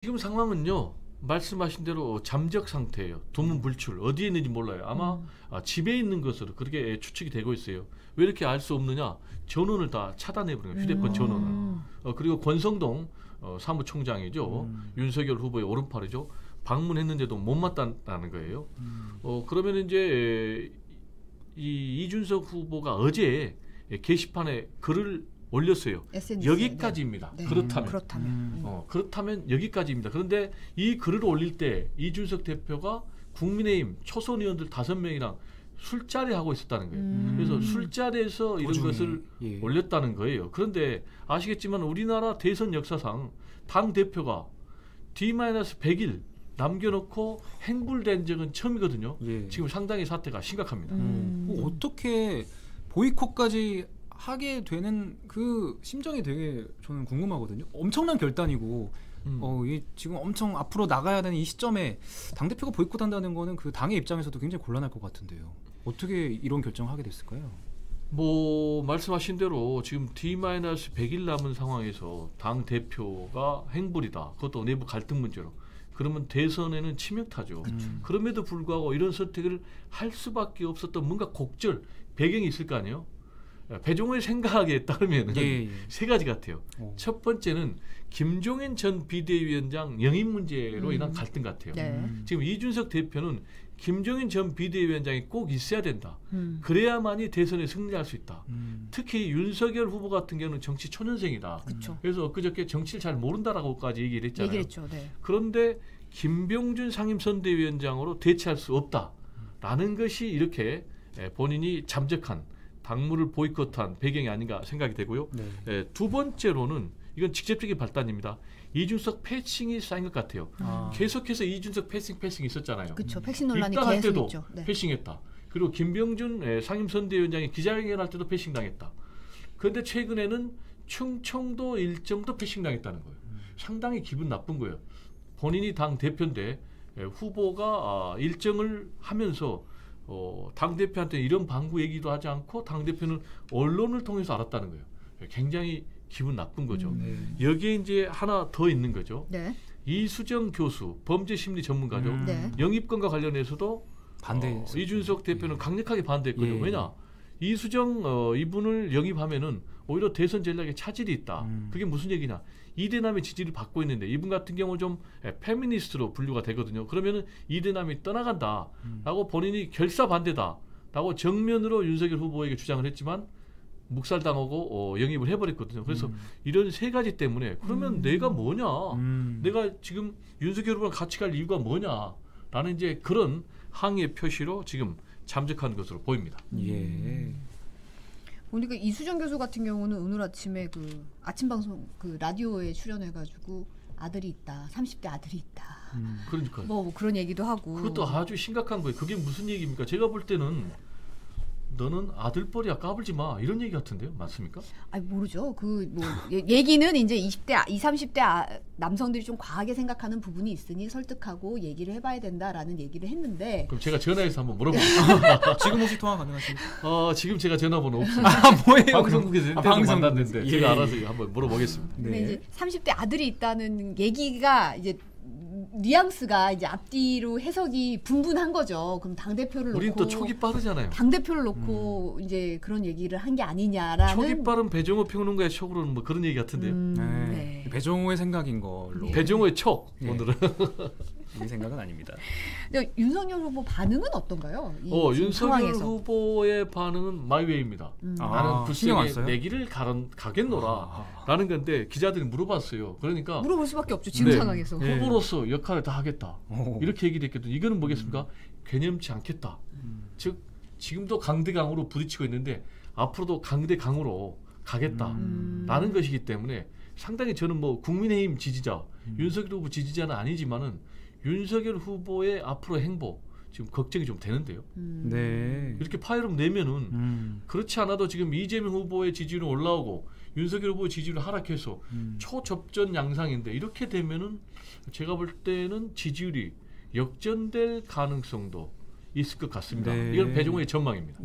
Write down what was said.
지금 상황은요. 말씀하신 대로 잠적 상태예요. 두문불출. 어디에 있는지 몰라요. 아마 집에 있는 것으로 그렇게 추측이 되고 있어요. 왜 이렇게 알 수 없느냐? 전원을 다 차단해버린 거예요. 휴대폰 전원을. 그리고 권성동 사무총장이죠. 윤석열 후보의 오른팔이죠. 방문했는데도 못 맞다는 거예요. 그러면 이제 이준석 후보가 어제 게시판에 글을 올렸어요. 여기까지입니다. 네. 그렇다면 여기까지입니다. 그런데 이 글을 올릴 때 이준석 대표가 국민의힘 초선 의원들 5명이랑 술자리 하고 있었다는 거예요. 그래서 술자리에서 이런 것을 올렸다는 거예요. 그런데 아시겠지만 우리나라 대선 역사상 당 대표가 D-100일 남겨놓고 행불된 적은 처음이거든요. 지금 상당히 사태가 심각합니다. 어떻게 보이콧까지 하게 되는 그 심정이 되게 저는 궁금하거든요. 엄청난 결단이고 지금 엄청 앞으로 나가야 되는 이 시점에 당대표가 보이콧한다는 거는 그 당의 입장에서도 굉장히 곤란할 것 같은데요. 어떻게 이런 결정을 하게 됐을까요? 뭐 말씀하신 대로 지금 D-100일 남은 상황에서 당대표가 행불이다. 그것도 내부 갈등 문제로. 그러면 대선에는 치명타죠. 그럼에도 불구하고 이런 선택을 할 수밖에 없었던 뭔가 곡절, 배경이 있을 거 아니에요. 배종호의 생각에 따르면 세 가지 같아요. 첫 번째는 김종인 전 비대위원장 영입 문제로 인한 갈등 같아요. 지금 이준석 대표는 김종인 전 비대위원장이 꼭 있어야 된다. 그래야만이 대선에 승리할 수 있다. 특히 윤석열 후보 같은 경우는 정치 초년생이다. 그래서 엊그저께 정치를 잘 모른다라고까지 얘기를 했잖아요. 그런데 김병준 상임선대위원장으로 대체할 수 없다라는 것이 이렇게 본인이 잠적한 당무를 보이콧한 배경이 아닌가 생각이 되고요. 두 번째로는 이건 직접적인 발단입니다. 이준석 패싱이 쌓인 것 같아요. 계속해서 이준석 패싱이 있었잖아요. 그렇죠. 패싱 논란이 입당할 계속 때도 있죠. 패싱했다. 그리고 김병준 상임선대위원장이 기자회견할 때도 패싱당했다. 그런데 최근에는 충청도 일정도 패싱당했다는 거예요. 상당히 기분 나쁜 거예요. 본인이 당 대표인데 후보가 일정을 하면서 당대표한테 이런 방구 얘기도 하지 않고 당대표는 언론을 통해서 알았다는 거예요. 굉장히 기분 나쁜 거죠. 여기에 이제 하나 더 있는 거죠. 이수정 교수, 범죄심리 전문가죠. 영입건과 관련해서도 이준석 대표는 강력하게 반대했거든요. 왜냐? 이수정 이분을 영입하면은 오히려 대선 전략에 차질이 있다. 그게 무슨 얘기냐? 이대남의 지지를 받고 있는데 이분 같은 경우 좀 페미니스트로 분류가 되거든요. 그러면은 이대남이 떠나간다라고 본인이 결사 반대다라고 정면으로 윤석열 후보에게 주장을 했지만 묵살당하고 영입을 해버렸거든요. 그래서 이런 세 가지 때문에 그러면 내가 뭐냐? 내가 지금 윤석열 후보랑 같이 갈 이유가 뭐냐?라는 이제 그런 항의의 표시로 지금 잠적한 것으로 보입니다. 보니까 이수정 교수 같은 경우는 오늘 아침에 그 아침 방송 그 라디오에 출연해가지고 아들이 있다, 30대 아들이 있다. 그러니까 뭐 그런 얘기도 하고. 그것도 아주 심각한 거예요. 그게 무슨 얘기입니까? 제가 볼 때는 너는 아들뻘이야 까불지 마 이런 얘기 같은데요, 맞습니까? 아니 모르죠. 그 뭐 얘기는 이제 20대, 20, 30대 남성들이 좀 과하게 생각하는 부분이 있으니 설득하고 얘기를 해봐야 된다라는 얘기를 했는데. 그럼 제가 전화해서 한번 물어보겠습니다. 지금 혹시 통화 가능하십니까? 지금 제가 전화번호 없습니다. 뭐예요? 방송국에서 방송 만났는데 제가 알아서 한번 물어보겠습니다. 근데 이제 30대 아들이 있다는 얘기가 이제. 뉘앙스가 이제 앞뒤로 해석이 분분한 거죠. 그럼 당 대표를 놓고 우린 또 촉이 빠르잖아요. 당 대표를 놓고 이제 그런 얘기를 한 게 아니냐라는. 촉이 빠른 배종호 평론가의 촉으로는 뭐 그런 얘기 같은데요. 배종호의 생각인 걸로. 배종호의 촉 오늘은. 이 생각은 아닙니다. 근데 윤석열 후보 반응은 어떤가요? 윤석열 상황에서. 후보의 반응은 마이웨이입니다. 나는 불쌍히 내 길을 가겠노라 라는 건데 기자들이 물어봤어요. 그러니까 물어볼 수밖에 없죠. 지금 상황에서. 후보로서 역할을 다 하겠다. 이렇게 얘기를 했거든요. 이거는 뭐겠습니까? 개념치 않겠다. 즉 지금도 강대강으로 부딪히고 있는데 앞으로도 강대강으로 가겠다라는 것이기 때문에 상당히 저는 뭐 국민의힘 지지자, 윤석열 후보 지지자는 아니지만은 윤석열 후보의 앞으로 행보 지금 걱정이 좀 되는데요. 이렇게 파열음 내면은 그렇지 않아도 지금 이재명 후보의 지지율은 올라오고 윤석열 후보의 지지율이 하락해서 초접전 양상인데 이렇게 되면은 제가 볼 때는 지지율이 역전될 가능성도 있을 것 같습니다. 이건 배종호의 전망입니다.